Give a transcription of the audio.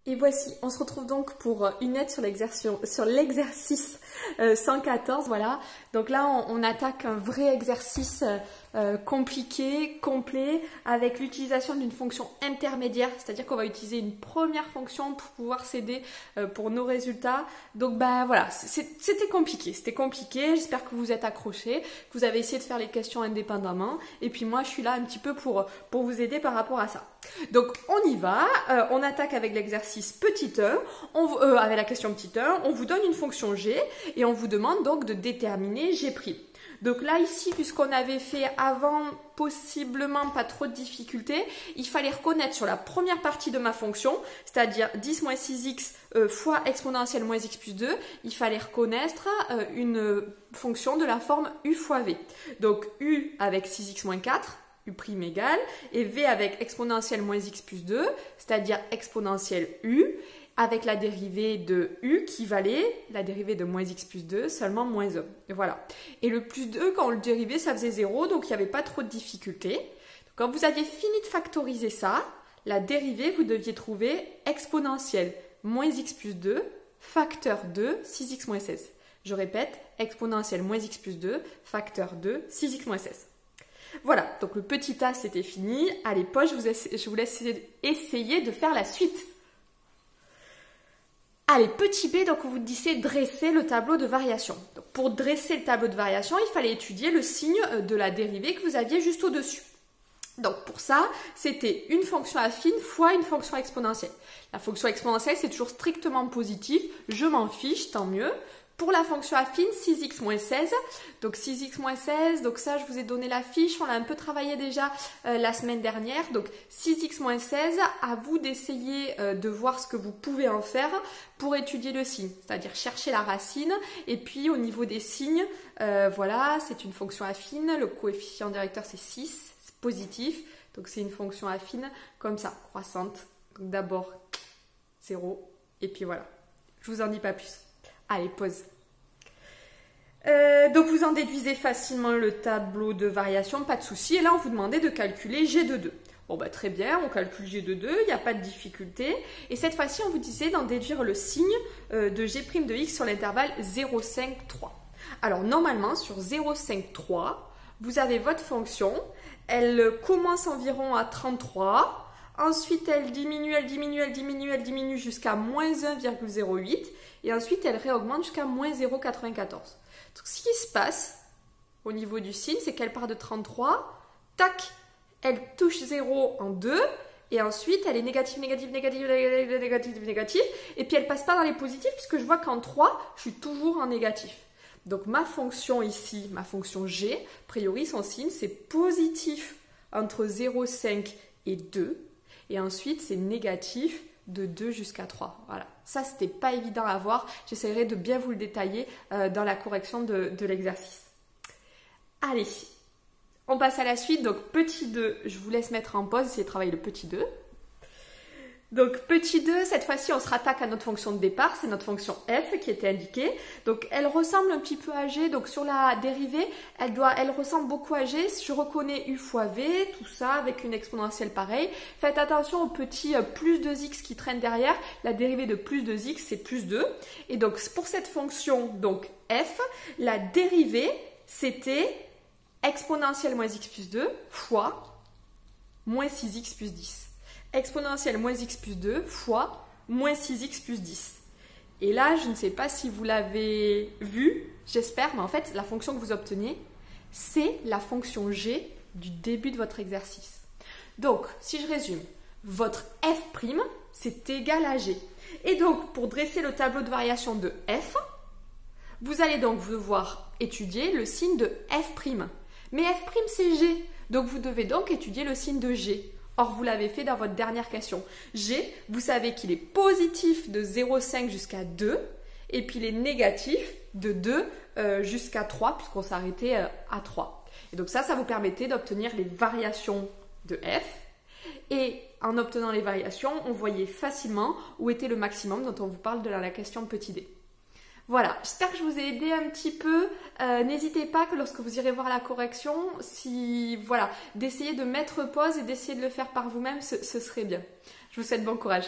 Et voici, on se retrouve donc pour une aide sur l'exercice 114, voilà. Donc là, on attaque un vrai exercice compliqué, complet, avec l'utilisation d'une fonction intermédiaire, c'est-à-dire qu'on va utiliser une première fonction pour pouvoir s'aider pour nos résultats. Donc ben voilà, c'était compliqué, j'espère que vous êtes accrochés, que vous avez essayé de faire les questions indépendamment, et puis moi je suis là un petit peu pour vous aider par rapport à ça. Donc on y va, on attaque avec l'exercice petit 1, avec la question petit 1, on vous donne une fonction g et on vous demande donc de déterminer g'. Donc là ici, puisqu'on avait fait avant possiblement pas trop de difficultés, il fallait reconnaître sur la première partie de ma fonction, c'est-à-dire 10 moins 6x fois exponentielle moins x plus 2, il fallait reconnaître une fonction de la forme u fois v. Donc u avec 6x moins 4, u' égale, et v avec exponentielle moins x plus 2, c'est-à-dire exponentielle u, avec la dérivée de u qui valait la dérivée de moins x plus 2, seulement moins 1. Et voilà. Et le plus 2, quand on le dérivait, ça faisait 0, donc il n'y avait pas trop de difficultés. Quand vous aviez fini de factoriser ça, la dérivée, vous deviez trouver exponentielle moins x plus 2, facteur 2, 6x moins 16. Je répète, exponentielle moins x plus 2, facteur 2, 6x moins 16. Voilà, donc le petit a, c'était fini. Allez, poche, je vous laisse essayer de faire la suite. Allez, petit b, donc on vous disait dresser le tableau de variation. Donc, pour dresser le tableau de variation, il fallait étudier le signe de la dérivée que vous aviez juste au-dessus. Donc pour ça, c'était une fonction affine fois une fonction exponentielle. La fonction exponentielle, c'est toujours strictement positif. Je m'en fiche, tant mieux. Pour la fonction affine, 6x moins 16, donc 6x moins 16, donc ça je vous ai donné la fiche, on l'a un peu travaillé déjà la semaine dernière, donc 6x moins 16, à vous d'essayer de voir ce que vous pouvez en faire pour étudier le signe, c'est-à-dire chercher la racine, et puis au niveau des signes, voilà, c'est une fonction affine, le coefficient directeur c'est 6, c'est positif, donc c'est une fonction affine comme ça, croissante, donc d'abord 0, et puis voilà, je vous en dis pas plus. Allez, pause. Donc vous en déduisez facilement le tableau de variation, pas de souci. Et là, on vous demandait de calculer g de 2. Bon, bah très bien, on calcule g de 2, il n'y a pas de difficulté. Et cette fois-ci, on vous disait d'en déduire le signe de g' de x sur l'intervalle 0,5, 3. Alors, normalement, sur 0,5, 3, vous avez votre fonction. Elle commence environ à 33. Ensuite, elle diminue jusqu'à moins 1,08. Et ensuite, elle réaugmente jusqu'à moins 0,94. Donc, ce qui se passe au niveau du signe, c'est qu'elle part de 33. Tac, elle touche 0 en 2. Et ensuite, elle est négative. Et puis, elle passe pas dans les positifs puisque je vois qu'en 3, je suis toujours en négatif. Donc, ma fonction ici, ma fonction g, a priori, son signe, c'est positif entre 0,5 et 2. Et ensuite, c'est négatif de 2 jusqu'à 3. Voilà. Ça, c'était pas évident à voir. J'essaierai de bien vous le détailler dans la correction de l'exercice. Allez, on passe à la suite. Donc, petit 2, je vous laisse mettre en pause, essayer de travailler le petit 2. Donc, petit 2, cette fois-ci, on se rattaque à notre fonction de départ. C'est notre fonction f qui était indiquée. Donc, elle ressemble un petit peu à g. Donc, sur la dérivée, elle ressemble beaucoup à g. Je reconnais u fois v, tout ça, avec une exponentielle pareille. Faites attention au petit plus 2x qui traîne derrière. La dérivée de plus 2x, c'est plus 2. Et donc, pour cette fonction, donc f, la dérivée, c'était exponentielle moins x plus 2 fois moins 6x plus 10. Exponentielle moins x plus 2 fois moins 6x plus 10. Et là, je ne sais pas si vous l'avez vu, j'espère, mais en fait, la fonction que vous obtenez, c'est la fonction g du début de votre exercice. Donc, si je résume, votre f', c'est égal à g. Et donc, pour dresser le tableau de variation de f, vous allez donc devoir étudier le signe de f'. Mais f', c'est g. Donc, vous devez donc étudier le signe de g. Or, vous l'avez fait dans votre dernière question. G, vous savez qu'il est positif de 0,5 jusqu'à 2 et puis il est négatif de 2 jusqu'à 3 puisqu'on s'arrêtait à 3. Et donc ça vous permettait d'obtenir les variations de f. Et en obtenant les variations, on voyait facilement où était le maximum dont on vous parle de la question petit d. Voilà, j'espère que je vous ai aidé un petit peu. N'hésitez pas que lorsque vous irez voir la correction, d'essayer de mettre pause et d'essayer de le faire par vous-même, ce serait bien. Je vous souhaite bon courage.